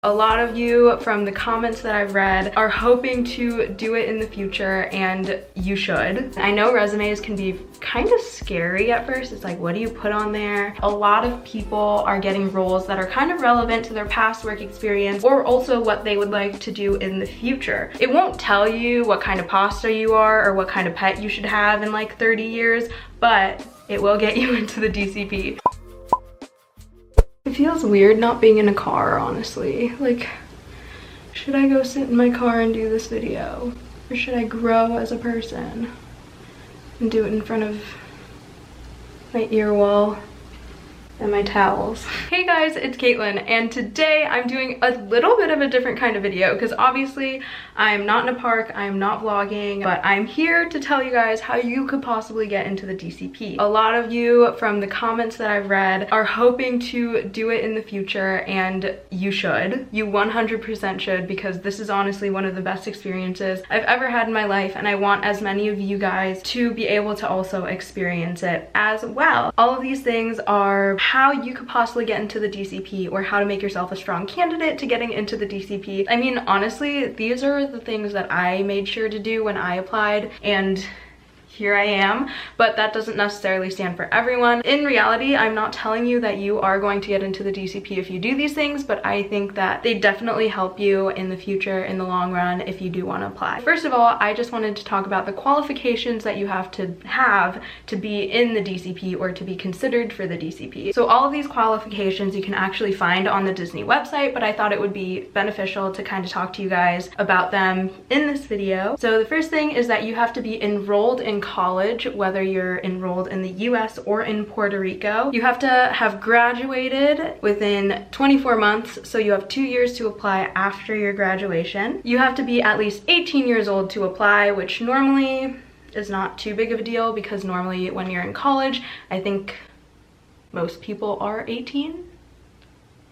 A lot of you from the comments that I've read are hoping to do it in the future, and you should. I know resumes can be kind of scary at first. It's like, what do you put on there? A lot of people are getting roles that are kind of relevant to their past work experience or also what they would like to do in the future. It won't tell you what kind of pasta you are or what kind of pet you should have in like 30 years, but it will get you into the DCP. It feels weird not being in a car, honestly. Like, should I go sit in my car and do this video? Or should I grow as a person and do it in front of my ear wall and my towels? Hey guys, it's Caitlin, and today I'm doing a little bit of a different kind of video because obviously I'm not in a park, I'm not vlogging, but I'm here to tell you guys how you could possibly get into the DCP. A lot of you from the comments that I've read are hoping to do it in the future, and you should. You 100% should, because this is honestly one of the best experiences I've ever had in my life, and I want as many of you guys to be able to also experience it as well. All of these things are how you could possibly get into the DCP or how to make yourself a strong candidate to getting into the DCP. I mean, honestly, these are the things that I made sure to do when I applied, and here I am, but that doesn't necessarily stand for everyone. In reality, I'm not telling you that you are going to get into the DCP if you do these things, but I think that they definitely help you in the future, in the long run, if you do want to apply. First of all, I just wanted to talk about the qualifications that you have to be in the DCP or to be considered for the DCP. So all of these qualifications you can actually find on the Disney website, but I thought it would be beneficial to kind of talk to you guys about them in this video. So the first thing is that you have to be enrolled in college, whether you're enrolled in the US or in Puerto Rico. You have to have graduated within 24 months, so you have 2 years to apply after your graduation. You have to be at least 18 years old to apply, which normally is not too big of a deal because normally when you're in college, I think most people are 18.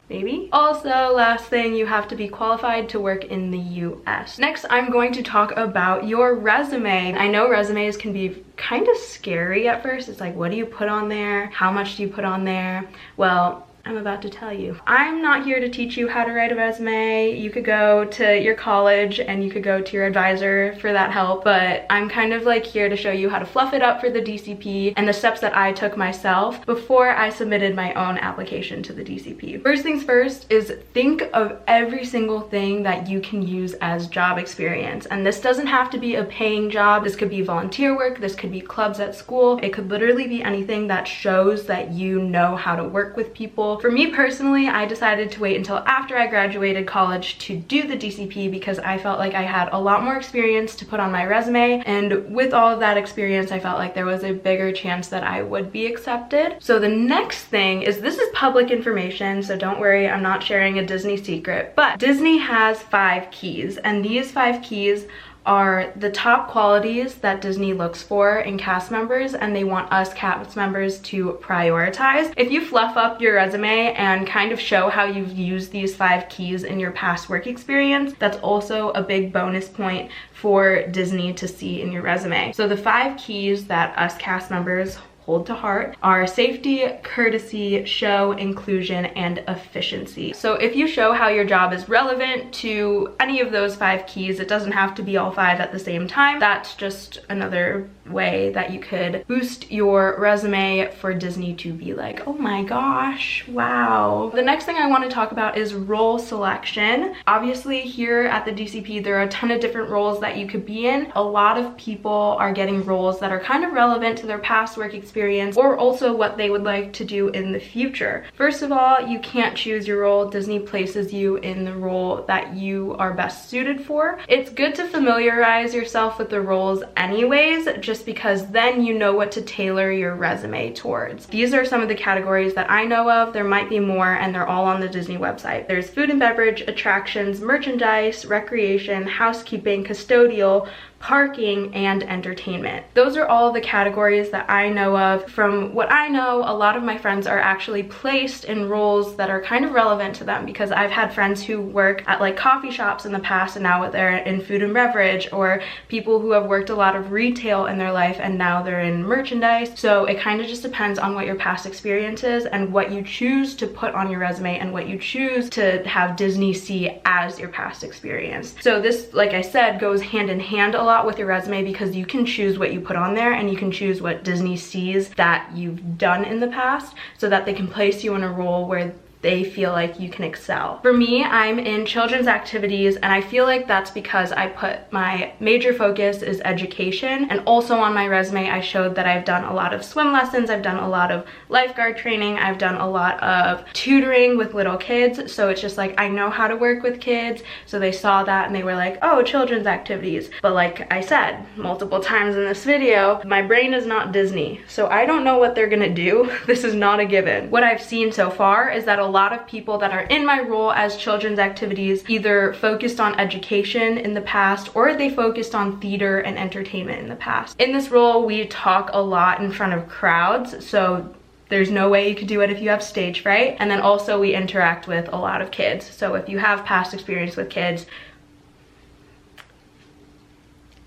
Maybe. Also, last thing, you have to be qualified to work in the US. Next, I'm going to talk about your resume. I know resumes can be kind of scary at first. It's like, what do you put on there? How much do you put on there? Well, I'm about to tell you. I'm not here to teach you how to write a resume. You could go to your college and you could go to your advisor for that help, but I'm kind of like here to show you how to fluff it up for the DCP and the steps that I took myself before I submitted my own application to the DCP. First things first is think of every single thing that you can use as job experience. And this doesn't have to be a paying job. This could be volunteer work. This could be clubs at school. It could literally be anything that shows that you know how to work with people. For me personally, I decided to wait until after I graduated college to do the DCP because I felt like I had a lot more experience to put on my resume, and with all of that experience, I felt like there was a bigger chance that I would be accepted. So the next thing is, this is public information, so don't worry, I'm not sharing a Disney secret, but Disney has 5 keys, and these 5 keys are the top qualities that Disney looks for in cast members, and they want us cast members to prioritize. If you fluff up your resume and kind of show how you've used these 5 keys in your past work experience, that's also a big bonus point for Disney to see in your resume. So the 5 keys that us cast members hold to heart are safety, courtesy, show, inclusion, and efficiency. So if you show how your job is relevant to any of those 5 keys, it doesn't have to be all 5 at the same time. That's just another way that you could boost your resume for Disney to be like, oh my gosh, wow. The next thing I want to talk about is role selection. Obviously here at the DCP, there are a ton of different roles that you could be in. A lot of people are getting roles that are kind of relevant to their past work experience or also what they would like to do in the future. First of all, you can't choose your role. Disney places you in the role that you are best suited for. It's good to familiarize yourself with the roles anyways, just because then you know what to tailor your resume towards. These are some of the categories that I know of. There might be more, and they're all on the Disney website. There's food and beverage, attractions, merchandise, recreation, housekeeping, custodial, parking, and entertainment. Those are all the categories that I know of. From what I know, a lot of my friends are actually placed in roles that are kind of relevant to them, because I've had friends who work at like coffee shops in the past and now they're in food and beverage, or people who have worked a lot of retail in their life and now they're in merchandise. So it kind of just depends on what your past experience is and what you choose to put on your resume and what you choose to have Disney see as your past experience. So this, like I said, goes hand in hand a lot with your resume, because you can choose what you put on there and you can choose what Disney sees that you've done in the past, so that they can place you in a role where they feel like you can excel. For me, I'm in children's activities, and I feel like that's because I put my major focus is education, and also on my resume I showed that I've done a lot of swim lessons, I've done a lot of lifeguard training, I've done a lot of tutoring with little kids, so it's just like I know how to work with kids. So they saw that and they were like, oh, children's activities. But like I said multiple times in this video, my brain is not Disney, so I don't know what they're gonna do. This is not a given. What I've seen so far is that a lot of people that are in my role as children's activities either focused on education in the past, or they focused on theater and entertainment in the past. In this role, we talk a lot in front of crowds, so there's no way you could do it if you have stage fright. And then also we interact with a lot of kids. So if you have past experience with kids,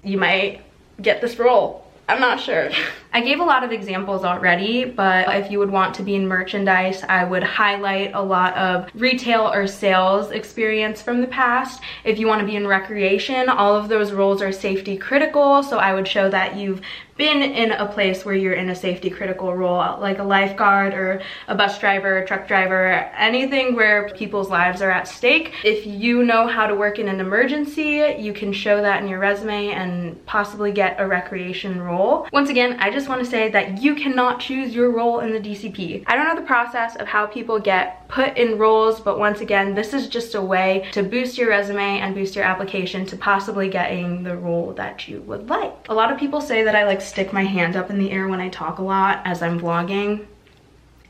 you might get this role. I'm not sure. I gave a lot of examples already, but if you would want to be in merchandise, I would highlight a lot of retail or sales experience from the past. If you want to be in recreation, all of those roles are safety critical, so I would show that you've been in a place where you're in a safety critical role, like a lifeguard or a bus driver, truck driver, anything where people's lives are at stake. If you know how to work in an emergency, you can show that in your resume and possibly get a recreation role. Once again, I just want to say that you cannot choose your role in the DCP. I don't know the process of how people get put in roles, but once again, this is just a way to boost your resume and boost your application to possibly getting the role that you would like. A lot of people say that I like stick my hand up in the air when I talk a lot as I'm vlogging,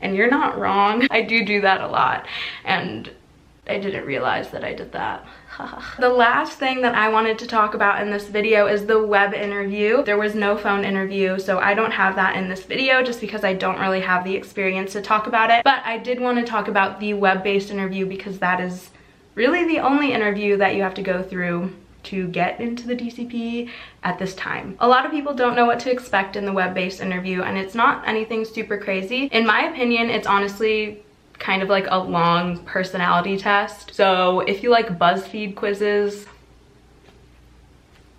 and you're not wrong. I do that a lot, and I didn't realize that I did that. The last thing that I wanted to talk about in this video is the web interview. There was no phone interview, so I don't have that in this video just because I don't really have the experience to talk about it. But I did want to talk about the web-based interview because that is really the only interview that you have to go through to get into the DCP at this time. A lot of people don't know what to expect in the web-based interview, and it's not anything super crazy. In my opinion, it's honestly kind of like a long personality test. So if you like BuzzFeed quizzes,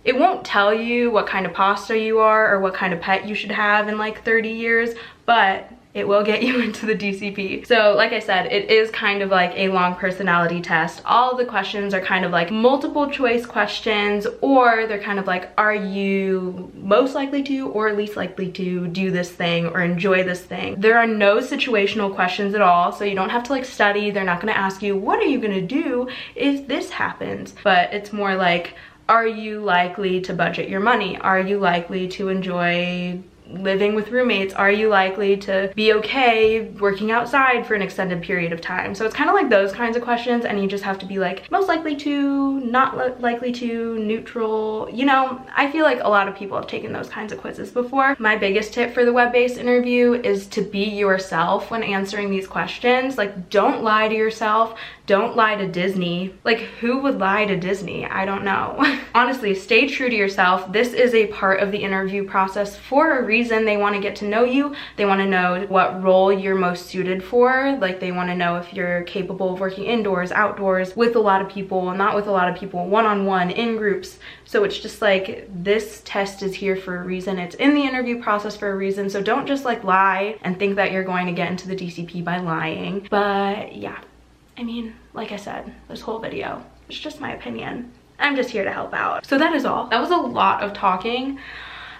it won't tell you what kind of pasta you are or what kind of pet you should have in like 30 years, but it will get you into the DCP. So like I said, it is kind of like a long personality test. All the questions are kind of like multiple choice questions, or they're kind of like, are you most likely to or least likely to do this thing or enjoy this thing? There are no situational questions at all, so you don't have to like study. They're not gonna ask you, what are you gonna do if this happens? But it's more like, are you likely to budget your money? Are you likely to enjoy living with roommates? Are you likely to be okay working outside for an extended period of time? So it's kind of like those kinds of questions, and you just have to be like most likely to, not likely to, neutral. You know, I feel like a lot of people have taken those kinds of quizzes before. My biggest tip for the web-based interview is to be yourself when answering these questions. Like, don't lie to yourself. Don't lie to Disney. Like, who would lie to Disney? I don't know. Honestly, stay true to yourself. This is a part of the interview process for a reason. They want to get to know you. They want to know what role you're most suited for. Like, they want to know if you're capable of working indoors, outdoors, with a lot of people, not with a lot of people, one-on-one, in groups. So it's just like, this test is here for a reason. It's in the interview process for a reason. So don't just like lie and think that you're going to get into the DCP by lying. But yeah, I mean, like I said, this whole video, it's just my opinion. I'm just here to help out. So that is all. That was a lot of talking.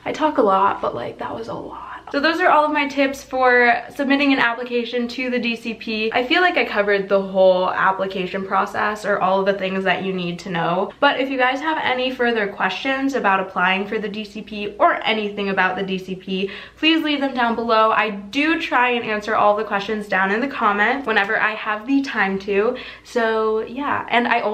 I talk a lot, but like that was a lot. So those are all of my tips for submitting an application to the DCP. I feel like I covered the whole application process, or all of the things that you need to know. But if you guys have any further questions about applying for the DCP or anything about the DCP, please leave them down below. I do try and answer all the questions down in the comments whenever I have the time to. So yeah, and I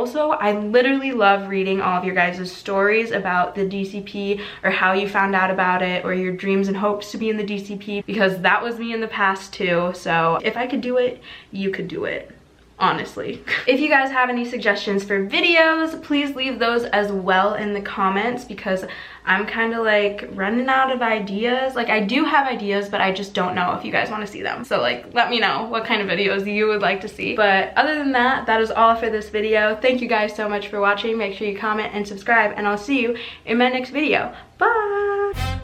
literally love reading all of your guys' stories about the DCP, or how you found out about it, or your dreams and hopes to be in the DCP, because that was me in the past too. So if I could do it, you could do it. Honestly. If you guys have any suggestions for videos, please leave those as well in the comments, because I'm kind of like running out of ideas. Like, I do have ideas, but I just don't know if you guys want to see them. So like, let me know what kind of videos you would like to see. But other than that, that is all for this video. Thank you guys so much for watching. Make sure you comment and subscribe, and I'll see you in my next video. Bye!